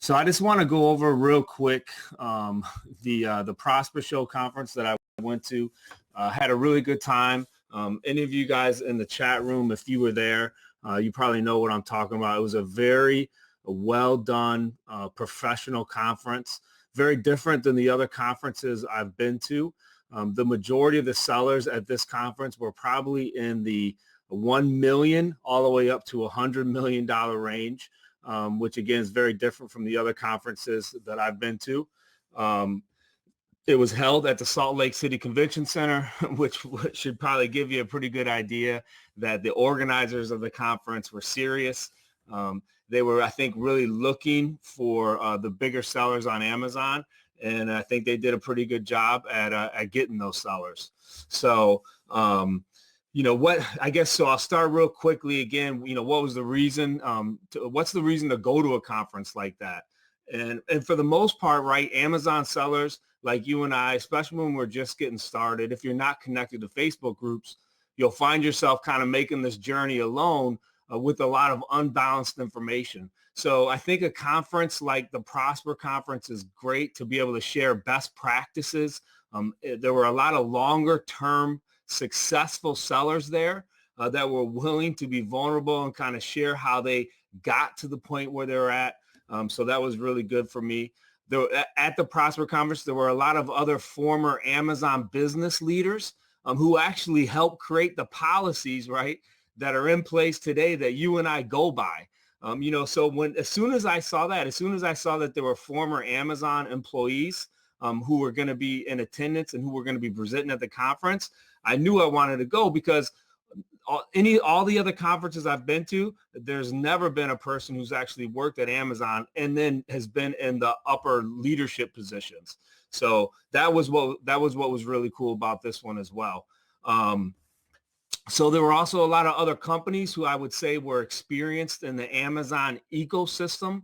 So I just want to go over real quick the Prosper Show conference that I went to. Had a really good time. Any of you guys in the chat room, if you were there, you probably know what I'm talking about. It was a very well done professional conference, very different than the other conferences I've been to. The majority of the sellers at this conference were probably in the 1 million all the way up to $100 million range. Which again is very different from the other conferences that I've been to. It was held at the Salt Lake City Convention Center, which should probably give you a pretty good idea that the organizers of the conference were serious. They were, I think, really looking for the bigger sellers on Amazon, and I think they did a pretty good job at getting those sellers. So, so I'll start real quickly again, what was the reason, what's the reason to go to a conference like that? And for the most part, right, Amazon sellers like you and I, especially when we're just getting started, if you're not connected to Facebook groups, you'll find yourself kind of making this journey alone with a lot of unbalanced information. So I think a conference like the Prosper Conference is great to be able to share best practices. There were a lot of longer term successful sellers there that were willing to be vulnerable and kind of share how they got to the point where they're at. So that was really good for me. At the Prosper Conference, there were a lot of other former Amazon business leaders who actually helped create the policies, right, that are in place today that you and I go by. So as soon as I saw that there were former Amazon employees who were going to be in attendance and who were going to be presenting at the conference, I knew I wanted to go because all the other conferences I've been to, there's never been a person who's actually worked at Amazon and then has been in the upper leadership positions. So that was what was really cool about this one as well. So there were also a lot of other companies who I would say were experienced in the Amazon ecosystem,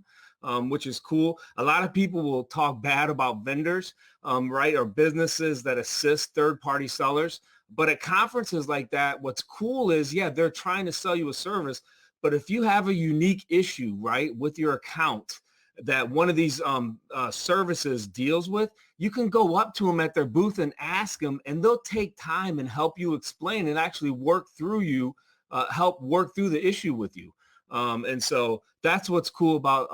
which is cool. A lot of people will talk bad about vendors, right, or businesses that assist third-party sellers. But at conferences like that, what's cool is, yeah, they're trying to sell you a service. But if you have a unique issue, right, with your account that one of these services deals with, you can go up to them at their booth and ask them, and they'll take time and help you explain and actually help work through the issue with you. And so that's what's cool about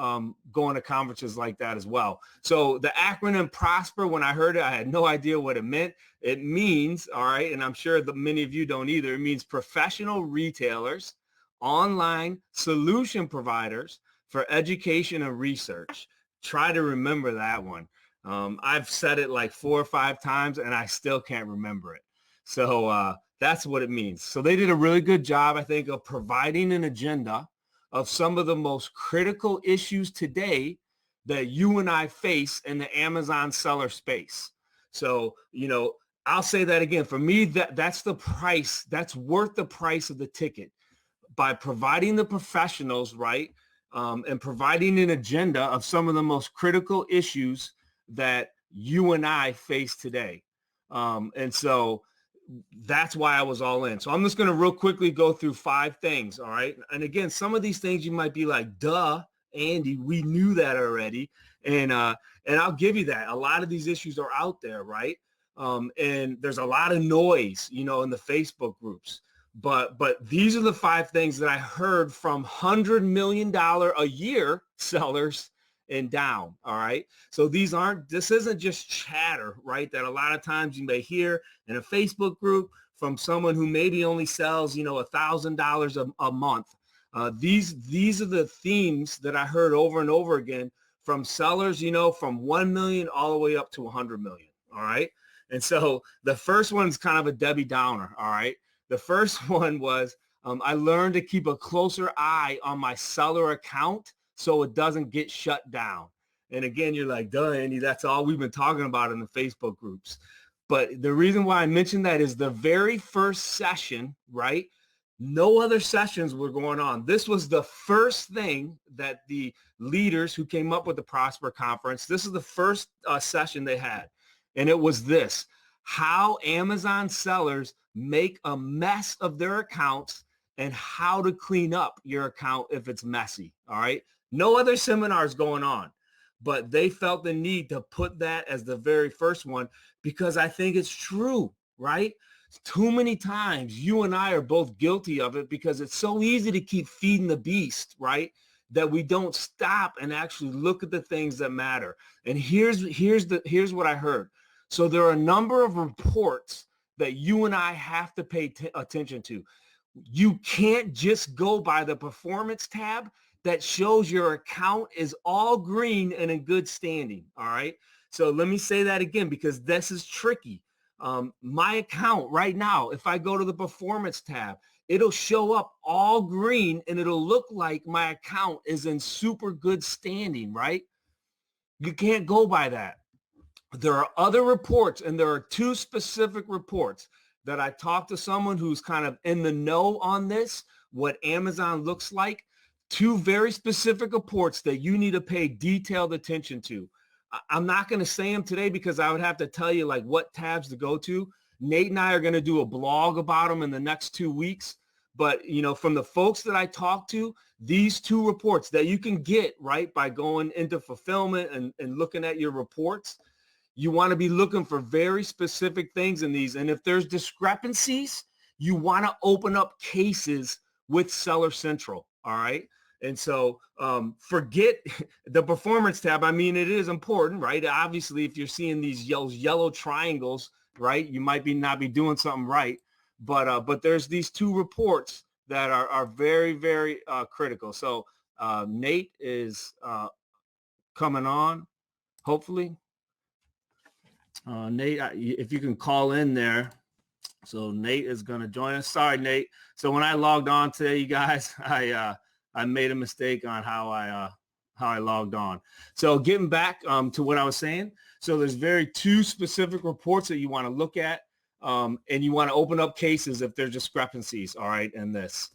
going to conferences like that as well. So the acronym PROSPER, when I heard it, I had no idea what it meant. It means, all right, and I'm sure that many of you don't either, it means professional retailers, online solution providers for education and research. Try to remember that one. I've said it like 4 or 5 times and I still can't remember it. So that's what it means. So they did a really good job, I think, of providing an agenda of some of the most critical issues today that you and I face in the Amazon seller space. So, I'll say that again. For me, that's the price. That's worth the price of the ticket by providing the professionals, right, and providing an agenda of some of the most critical issues that you and I face today. And so that's why I was all in. So I'm just going to real quickly go through 5 things. All right. And again, some of these things you might be like, duh, Andy, we knew that already. And I'll give you that. A lot of these issues are out there, right? And there's a lot of noise, in the Facebook groups. But these are the 5 things that I heard from $100 million a year sellers and down. All right. So this isn't just chatter, right? That a lot of times you may hear in a Facebook group from someone who maybe only sells, $1,000 a month. These are the themes that I heard over and over again from sellers, from 1 million all the way up to 100 million. All right. And so the first one's kind of a Debbie Downer. All right. The first one was I learned to keep a closer eye on my seller account so it doesn't get shut down. And again, you're like, duh, Andy, that's all we've been talking about in the Facebook groups. But the reason why I mentioned that is the very first session, right? No other sessions were going on. This was the first thing that the leaders who came up with the Prosper Conference, this is the first session they had. And it was this: how Amazon sellers make a mess of their accounts and how to clean up your account if it's messy. All right. No other seminars going on. but they felt the need to put that as the very first one because I think it's true, right? Too many times you and I are both guilty of it because it's so easy to keep feeding the beast, right? That we don't stop and actually look at the things that matter. And here's what I heard. So there are a number of reports that you and I have to pay attention to. You can't just go by the performance tab that shows your account is all green and in good standing. All right. So let me say that again, because this is tricky. My account right now, if I go to the performance tab, it'll show up all green and it'll look like my account is in super good standing, right? You can't go by that. There are other reports, and there are two specific reports that I talked to someone who's kind of in the know on this, what Amazon looks like. Two very specific reports that you need to pay detailed attention to. I'm not going to say them today because I would have to tell you like what tabs to go to. Nate and I are going to do a blog about them in the next 2 weeks. But, you know, from the folks that I talked to, these two reports that you can get, right, by going into fulfillment and looking at your reports, you want to be looking for very specific things in these. And if there's discrepancies, you want to open up cases with Seller Central. All right. And so forget the performance tab. I mean, it is important, right? Obviously, if you're seeing these yellow triangles, right, you might not be doing something right. But there's these two reports that are very, very critical. So Nate is coming on, hopefully. Nate, if you can call in there. So Nate is going to join us. Sorry, Nate. So when I logged on today, you guys, I made a mistake on how I logged on. So getting back to what I was saying. So there's two specific reports that you want to look at, and you want to open up cases if there's discrepancies. All right, in this,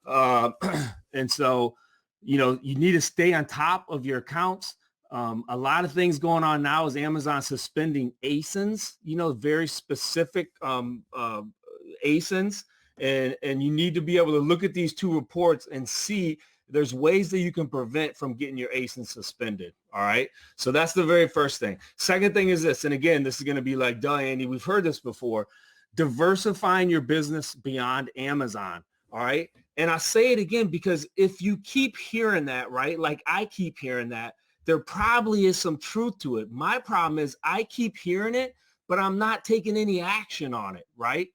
and so you know you need to stay on top of your accounts. A lot of things going on now is Amazon suspending ASINs, you know, very specific ASINs. And you need to be able to look at these two reports and see there's ways that you can prevent from getting your ASIN suspended. All right. So that's the very first thing. Second thing is this. And again, this is going to be like, duh, Andy, we've heard this before. Diversifying your business beyond Amazon. All right. And I say it again, because if you keep hearing that, right, like I keep hearing that, there probably is some truth to it. My problem is I keep hearing it, but I'm not taking any action on it, right?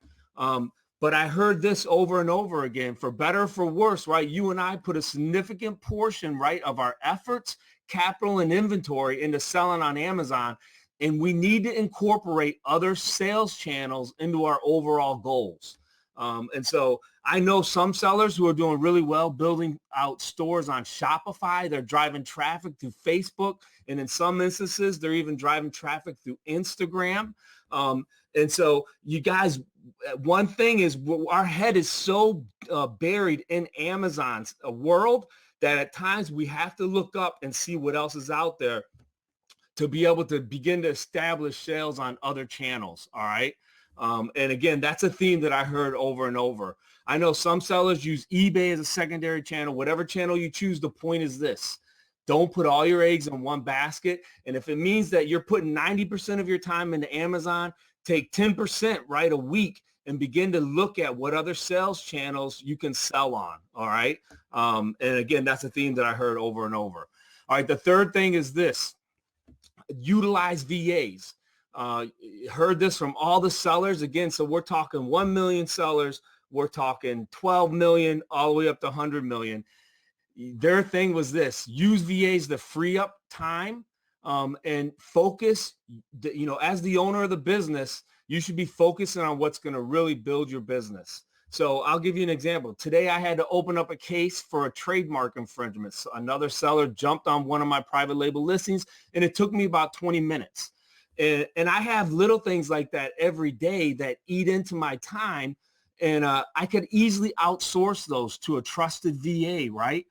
But I heard this over and over again, for better or for worse, right? You and I put a significant portion, right, of our efforts, capital, and inventory into selling on Amazon, and we need to incorporate other sales channels into our overall goals. And so I know some sellers who are doing really well building out stores on Shopify. They're driving traffic through Facebook. And in some instances, they're even driving traffic through Instagram. And so you guys, one thing is our head is so buried in Amazon's world that at times we have to look up and see what else is out there to be able to begin to establish sales on other channels. All right. And again, that's a theme that I heard over and over. I know some sellers use eBay as a secondary channel. Whatever channel you choose, the point is this: don't put all your eggs in one basket. And if it means that you're putting 90% of your time into Amazon, take 10%, right, a week, and begin to look at what other sales channels you can sell on. All right. And again, that's a theme that I heard over and over. All right. The third thing is this: utilize VAs. Heard this from all the sellers. Again, so we're talking 1 million sellers. We're talking 12 million all the way up to 100 million. Their thing was this: use VAs to free up time and focus. You know, as the owner of the business, you should be focusing on what's going to really build your business. So I'll give you an example. Today, I had to open up a case for a trademark infringement. So another seller jumped on one of my private label listings, and it took me about 20 minutes. And I have little things like that every day that eat into my time. And I could easily outsource those to a trusted VA, right?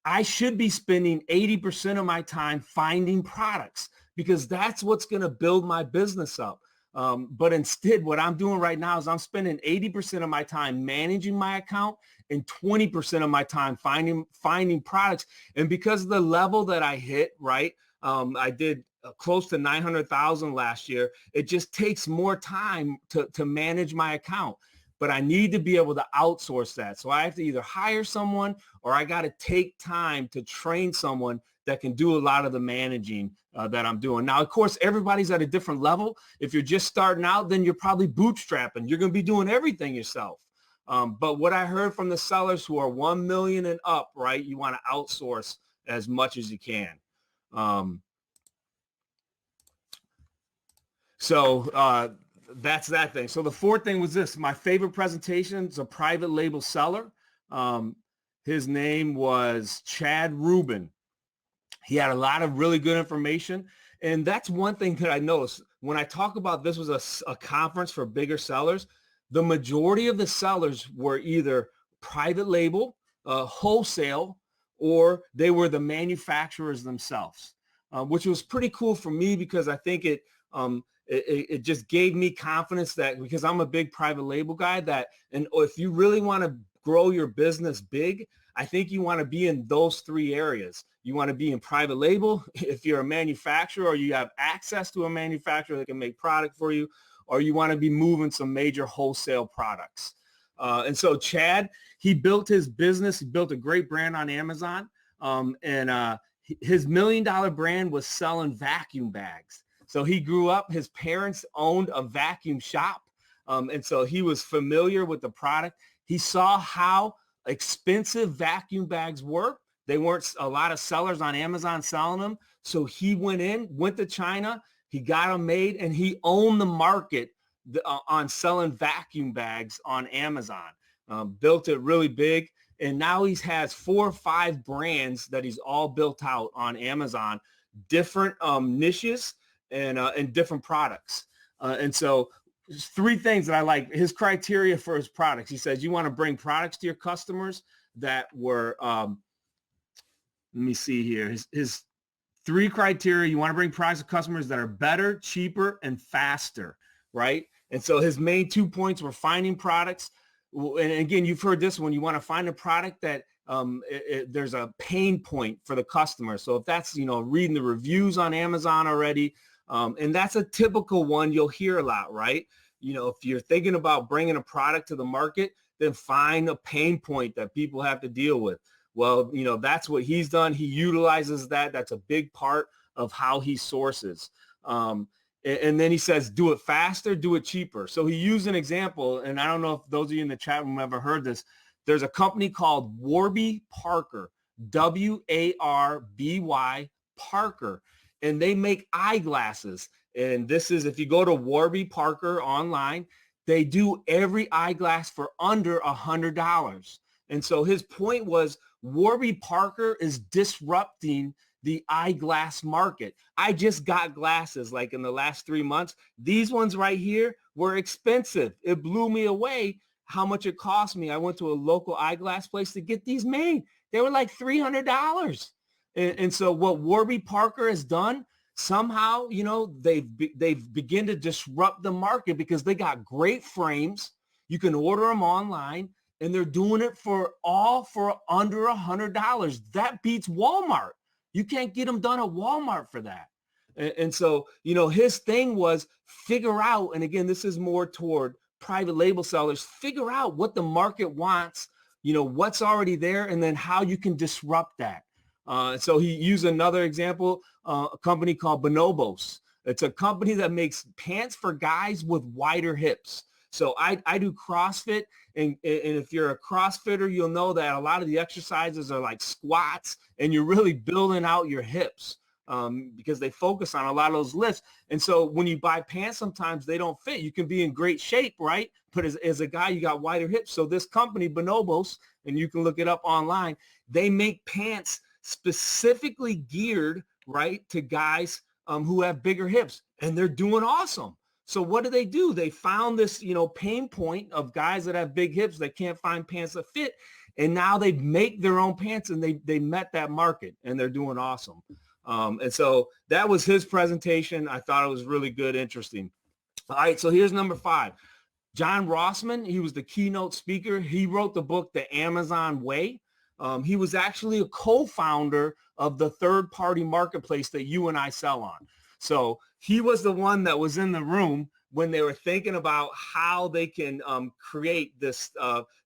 I should be spending 80% of my time finding products because that's what's going to build my business up. But instead, what I'm doing right now is I'm spending 80% of my time managing my account and 20% of my time finding products. And because of the level that I hit, right, I did close to 900,000 last year. It just takes more time to manage my account, but I need to be able to outsource that. So I have to either hire someone or I got to take time to train someone that can do a lot of the managing that I'm doing. Now, of course, everybody's at a different level. If you're just starting out, then you're probably bootstrapping. You're going to be doing everything yourself. But what I heard from the sellers who are 1 million and up, right, you want to outsource as much as you can. So that's that thing. So the fourth thing was this. My favorite presentation is a private label seller. His name was Chad Rubin. He had a lot of really good information. And that's one thing that I noticed. When I talk about this was a conference for bigger sellers, the majority of the sellers were either private label, wholesale, or they were the manufacturers themselves, which was pretty cool for me because I think it just gave me confidence that, because I'm a big private label guy, that, and if you really want to grow your business big, I think you want to be in those three areas. You want to be in private label if you're a manufacturer or you have access to a manufacturer that can make product for you, or you want to be moving some major wholesale products. And so Chad, he built his business. He built a great brand on Amazon. His $1 million brand was selling vacuum bags. So he grew up, his parents owned a vacuum shop. And so he was familiar with the product. He saw how expensive vacuum bags were. They weren't a lot of sellers on Amazon selling them. So he went to China, he got them made, and he owned the market on selling vacuum bags on Amazon. Built it really big. And now he has 4 or 5 brands that he's all built out on Amazon, different niches and different products. And so 3 things that I like. His criteria for his products. He says, you want to bring products to your customers that were, let me see here. His 3 criteria, you want to bring products to customers that are better, cheaper, and faster, right? And so his main 2 points were finding products. And again, you've heard this one. You want to find a product that there's a pain point for the customer. So if that's, reading the reviews on Amazon already, and that's a typical one you'll hear a lot, right? If you're thinking about bringing a product to the market, then find a pain point that people have to deal with. Well, that's what he's done. He utilizes that. That's a big part of how he sources. And then he says, do it faster, do it cheaper. So he used an example, and I don't know if those of you in the chat room ever heard this. There's a company called Warby Parker, W-A-R-B-Y Parker, and they make eyeglasses. And this is, if you go to Warby Parker online, they do every eyeglass for under $100. And so his point was, Warby Parker is disrupting the eyeglass market. I just got glasses like in the last 3 months. These ones right here were expensive. It blew me away how much it cost me. I went to a local eyeglass place to get these made. They were like $300. And so what Warby Parker has done, somehow, they've begin to disrupt the market because they got great frames. You can order them online. And they're doing it for under $100. That beats Walmart. You can't get them done at Walmart for that. And so, his thing was figure out, and again, this is more toward private label sellers, figure out what the market wants, what's already there, and then how you can disrupt that. So he used another example, a company called Bonobos. It's a company that makes pants for guys with wider hips. So I do CrossFit, and if you're a CrossFitter, you'll know that a lot of the exercises are like squats, and you're really building out your hips because they focus on a lot of those lifts. And so when you buy pants, sometimes they don't fit. You can be in great shape, right? But as a guy, you got wider hips. So this company, Bonobos, and you can look it up online, they make pants specifically geared, right, to guys who have bigger hips, and they're doing awesome. So what do? They found this, pain point of guys that have big hips that can't find pants that fit. And now they make their own pants, and they met that market, and they're doing awesome. And so that was his presentation. I thought it was really good, interesting. All right. So here's number 5. John Rossman, he was the keynote speaker. He wrote the book, The Amazon Way. He was actually a co-founder of the third-party marketplace that you and I sell on. So he was the one that was in the room when they were thinking about how they can create this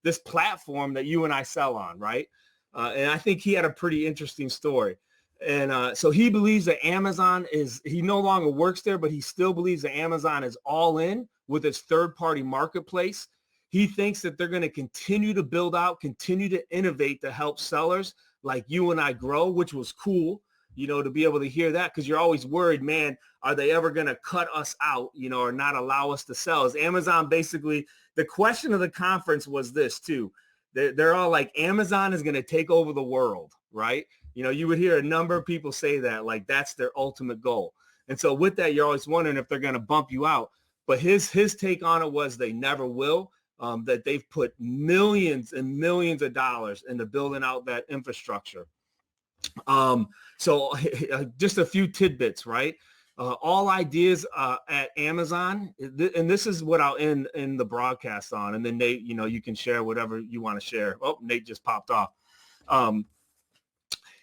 this platform that you and I sell on, right? And I think he had a pretty interesting story. And so he believes that Amazon he no longer works there, but he still believes that Amazon is all in with its third-party marketplace. He thinks that they're going to continue to build out, continue to innovate to help sellers like you and I grow, which was cool, to be able to hear that, because you're always worried, man, are they ever going to cut us out, or not allow us to sell? As Amazon basically, the question of the conference was this too. They're all like, Amazon is going to take over the world, right? You would hear a number of people say that, like that's their ultimate goal. And so with that, you're always wondering if they're going to bump you out. But his take on it was they never will. That they've put millions and millions of dollars into building out that infrastructure. So just a few tidbits, right? All ideas at Amazon, and this is what I'll end in the broadcast on, and then Nate, you can share whatever you want to share. Oh, Nate just popped off.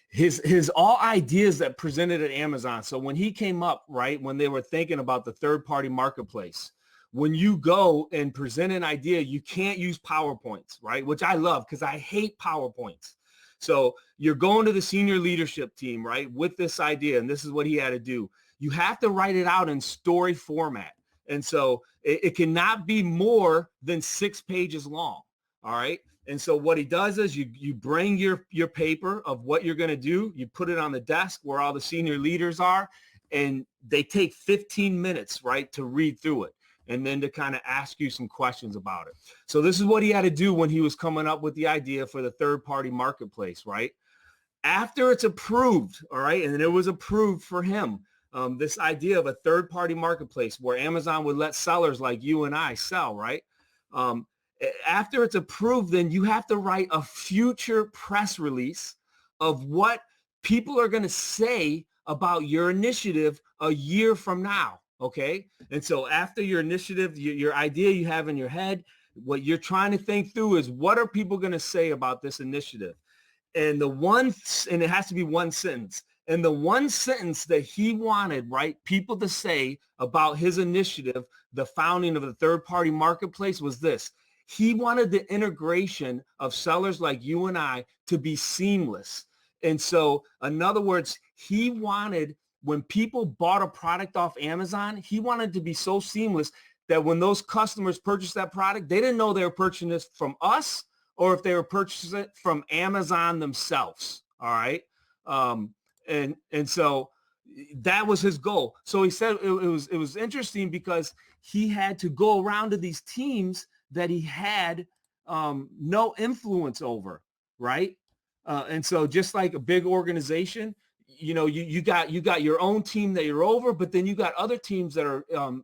His all ideas that presented at Amazon. So when he came up, right, when they were thinking about the third-party marketplace, when you go and present an idea, you can't use PowerPoints, right? Which I love because I hate PowerPoints. So you're going to the senior leadership team, right, with this idea, and this is what he had to do. You have to write it out in story format. And so it cannot be more than 6 pages long, all right? And so what he does is you bring your paper of what you're going to do, you put it on the desk where all the senior leaders are, and they take 15 minutes, right, to read through it, and then to kind of ask you some questions about it. So this is what he had to do when he was coming up with the idea for the third-party marketplace, right? After it's approved, all right, and it was approved for him, this idea of a third-party marketplace where Amazon would let sellers like you and I sell, right? After it's approved, then you have to write a future press release of what people are going to say about your initiative a year from now. Okay. And so after your initiative, your idea you have in your head, what you're trying to think through is what are people going to say about this initiative? And it has to be one sentence. And the one sentence that he wanted, right, people to say about his initiative, the founding of the third-party marketplace, was this. He wanted the integration of sellers like you and I to be seamless. And so, in other words, he wanted, when people bought a product off Amazon, he wanted to be so seamless that when those customers purchased that product, they didn't know they were purchasing this from us or if they were purchasing it from Amazon themselves. All right. And so that was his goal. So he said it was interesting because he had to go around to these teams that he had no influence over. Right. And so just like a big organization, you got your own team that you're over, but then you got other teams that are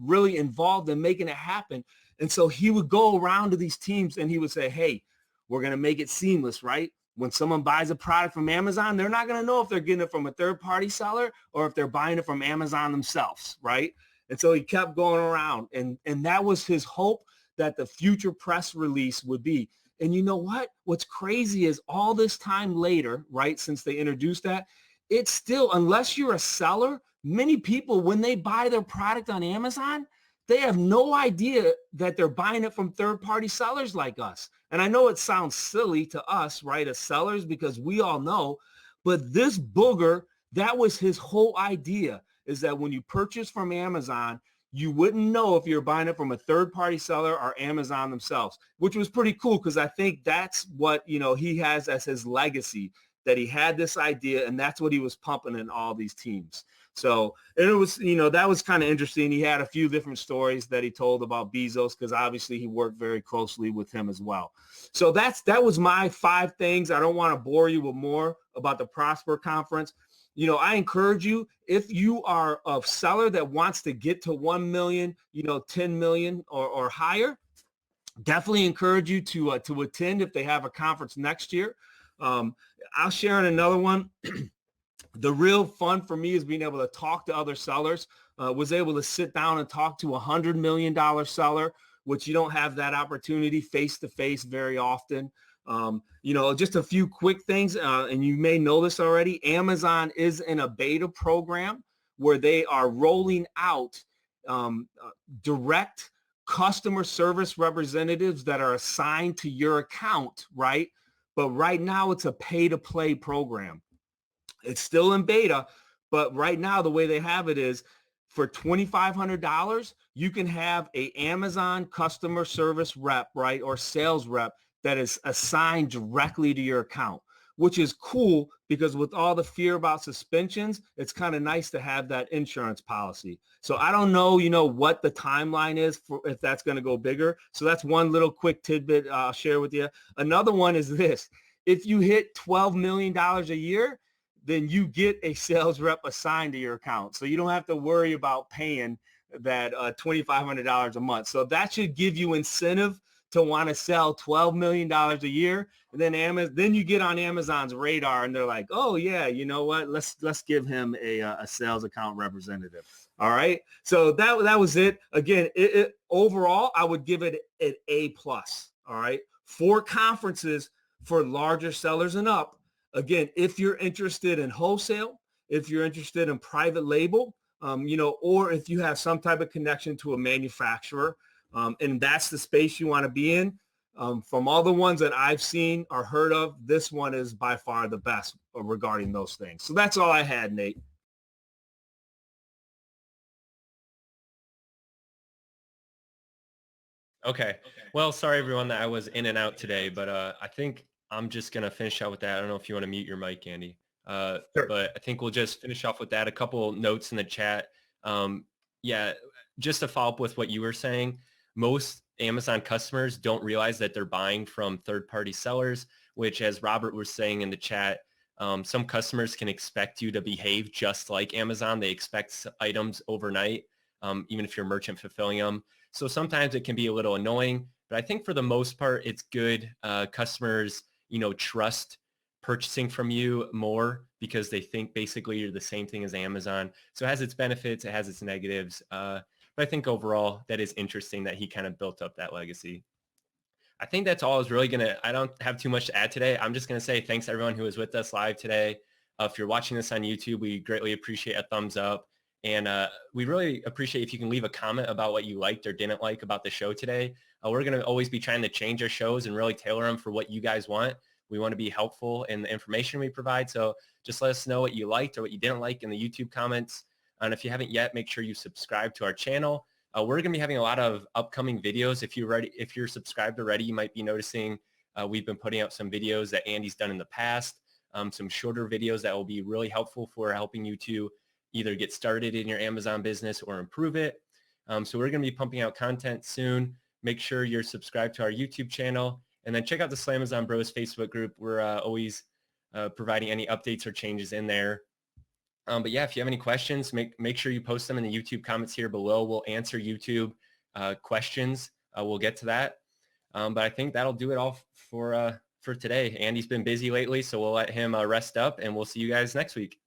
really involved in making it happen. And so he would go around to these teams and he would say, hey, we're going to make it seamless, right? When someone buys a product from Amazon, they're not going to know if they're getting it from a third-party seller or if they're buying it from Amazon themselves, right? And so he kept going around, and that was his hope that the future press release would be. And you know what? What's crazy is all this time later, right, since they introduced that, it's still, unless you're a seller, many people, when they buy their product on Amazon, they have no idea that they're buying it from third-party sellers like us. And I know it sounds silly to us, right, as sellers, because we all know, but this booger, that was his whole idea, is that when you purchase from Amazon, you wouldn't know if you're buying it from a third-party seller or Amazon themselves, which was pretty cool because I think that's what, he has as his legacy, that he had this idea, and that's what he was pumping in all these teams. So, and it was, that was kind of interesting. He had a few different stories that he told about Bezos because obviously he worked very closely with him as well. So that was my 5 things. I don't want to bore you with more about the Prosper Conference. I encourage you, if you are a seller that wants to get to 1 million, 10 million or higher, definitely encourage you to attend if they have a conference next year. I'll share in another one. The real fun for me is being able to talk to other sellers. Was able to sit down and talk to $100 million seller, which you don't have that opportunity face to face very often. Just a few quick things, and you may know this already. Amazon is in a beta program where they are rolling out direct customer service representatives that are assigned to your account, right? But right now it's a pay-to-play program. It's still in beta, but right now the way they have it is for $2,500, you can have a Amazon customer service rep, right, or sales rep that is assigned directly to your account, which is cool because with all the fear about suspensions, it's kind of nice to have that insurance policy. So I don't know, what the timeline is for if that's going to go bigger. So that's one little quick tidbit I'll share with you. Another one is this. If you hit $12 million a year, then you get a sales rep assigned to your account. So you don't have to worry about paying that $2,500 a month. So that should give you incentive to want to sell $12 million a year. And then you get on Amazon's radar and they're like, oh yeah, you know what? Let's give him a sales account representative. All right. So that was it. Again, overall, I would give it an A+. All right. 4 conferences for larger sellers and up. Again, if you're interested in wholesale, if you're interested in private label, or if you have some type of connection to a manufacturer, and that's the space you want to be in. From all the ones that I've seen or heard of, this one is by far the best regarding those things. So that's all I had, Nate. Okay. Well, sorry everyone that I was in and out today, but I think I'm just gonna finish out with that. I don't know if you want to mute your mic, Andy. Sure. But I think we'll just finish off with that. A couple notes in the chat. Yeah, just to follow up with what you were saying, most Amazon customers don't realize that they're buying from third-party sellers, which, as Robert was saying in the chat, some customers can expect you to behave just like Amazon. They expect items overnight, even if you're merchant fulfilling them. So sometimes it can be a little annoying, but I think for the most part, it's good. Customers, trust purchasing from you more because they think basically you're the same thing as Amazon. So it has its benefits, it has its negatives. But I think overall that is interesting that he kind of built up that legacy. I think that's all I was really I don't have too much to add today. I'm just going to say thanks to everyone who was with us live today. If you're watching this on YouTube, we greatly appreciate a thumbs up. And we really appreciate if you can leave a comment about what you liked or didn't like about the show today. We're going to always be trying to change our shows and really tailor them for what you guys want. We want to be helpful in the information we provide. So just let us know what you liked or what you didn't like in the YouTube comments. And if you haven't yet, make sure you subscribe to our channel. We're going to be having a lot of upcoming videos. If you're subscribed already, you might be noticing we've been putting out some videos that Andy's done in the past, some shorter videos that will be really helpful for helping you to either get started in your Amazon business or improve it. So we're going to be pumping out content soon. Make sure you're subscribed to our YouTube channel, and then check out the Slamans Bros Facebook group. We're always providing any updates or changes in there. But yeah, if you have any questions, make sure you post them in the YouTube comments here below. We'll answer YouTube questions. We'll get to that. But I think that'll do it all for today. Andy's been busy lately, so we'll let him rest up, and we'll see you guys next week.